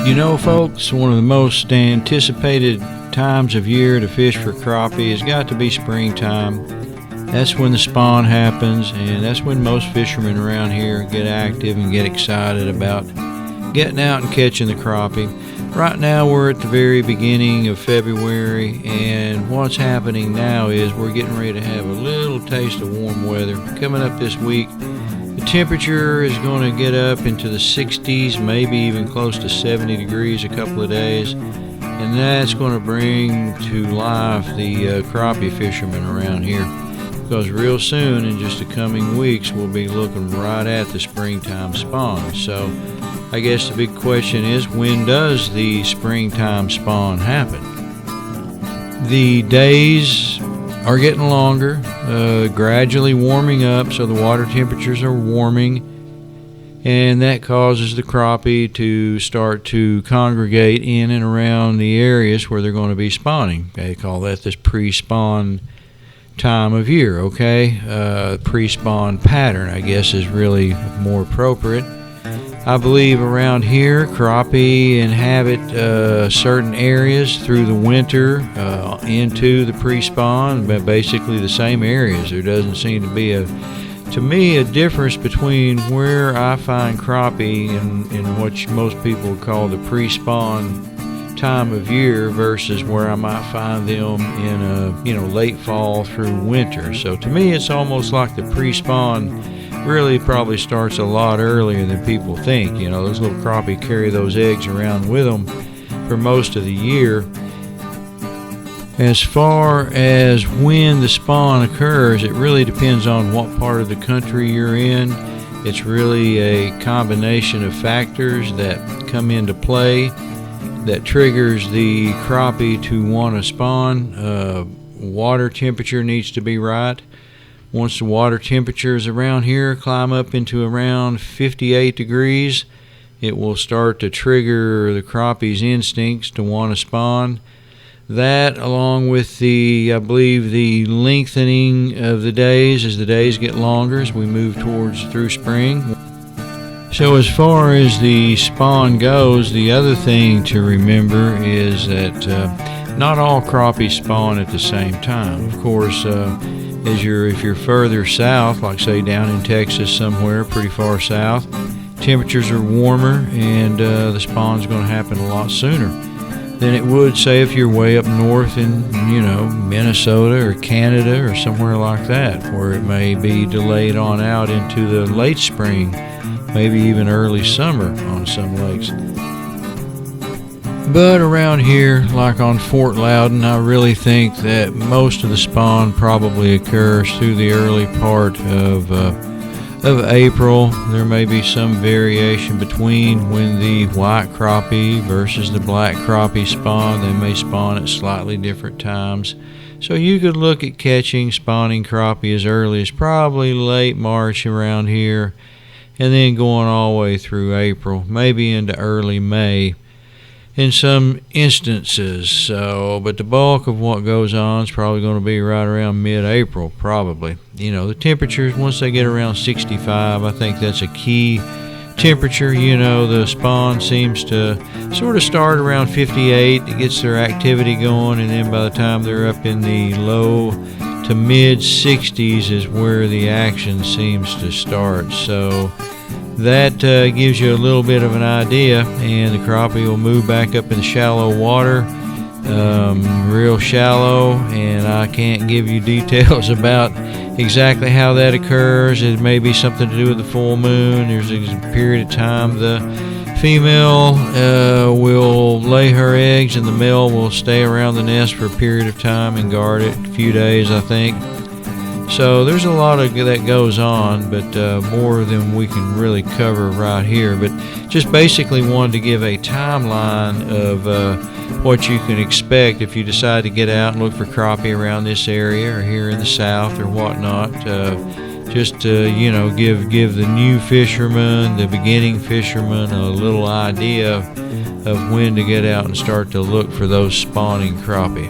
You know, folks, one of the most anticipated times of year to fish for crappie has got to be springtime. That's when the spawn happens, and that's when most fishermen around here get active and get excited about getting out and catching the crappie. Right now we're at the very beginning of February, and what's happening now is we're getting ready to have a little taste of warm weather. Coming up this week, the temperature is going to get up into the 60s, maybe even close to 70 degrees a couple of days, and that's going to bring to life the crappie fishermen around here, because real soon, in just the coming weeks, we'll be looking right at the springtime spawn. So I guess the big question is, when does the springtime spawn happen? The days are getting longer, gradually warming up, so the water temperatures are warming, and that causes the crappie to start to congregate in and around the areas where they're going to be spawning. They call that this pre-spawn time of year, okay? Pre-spawn pattern, I guess, is really more appropriate. I believe around here, crappie inhabit certain areas through the winter into the pre-spawn, but basically the same areas. There doesn't seem to be a difference between where I find crappie in what most people would call the pre-spawn time of year versus where I might find them in late fall through winter. So to me, it's almost like the pre-spawn really probably starts a lot earlier than people think. You know, those little crappie carry those eggs around with them for most of the year. As far as when the spawn occurs, it really depends on what part of the country you're in. It's really a combination of factors that come into play that triggers the crappie to want to spawn. Water temperature needs to be right. Once the water temperatures around here climb up into around 58 degrees, it will start to trigger the crappie's instincts to want to spawn. That, along with the lengthening of the days as the days get longer as we move through spring. So as far as the spawn goes, the other thing to remember is that not all crappie spawn at the same time. Of course, if you're further south, like say down in Texas somewhere pretty far south, temperatures are warmer and the spawn's going to happen a lot sooner than it would, say, if you're way up north in Minnesota or Canada or somewhere like that, where it may be delayed on out into the late spring, maybe even early summer on some lakes. But around here, like on Fort Loudon, I really think that most of the spawn probably occurs through the early part of April. There may be some variation between when the white crappie versus the black crappie spawn. They may spawn at slightly different times. So you could look at catching spawning crappie as early as probably late March around here, and then going all the way through April, maybe into early May in some instances. But the bulk of what goes on is probably going to be right around mid-April, probably. The temperatures, once they get around 65, I think that's a key temperature. The spawn seems to sort of start around 58. It gets their activity going, and then by the time they're up in the low to mid-60s is where the action seems to start. So that gives you a little bit of an idea, and the crappie will move back up in the shallow water, real shallow, and I can't give you details about exactly how that occurs. It may be something to do with the full moon. There's a period of time the female will lay her eggs and the male will stay around the nest for a period of time and guard it, a few days, I think. So there's a lot of that goes on, but more than we can really cover right here. But just basically wanted to give a timeline of what you can expect if you decide to get out and look for crappie around this area or here in the south or whatnot. Just to give the new fisherman, the beginning fisherman, a little idea of when to get out and start to look for those spawning crappie.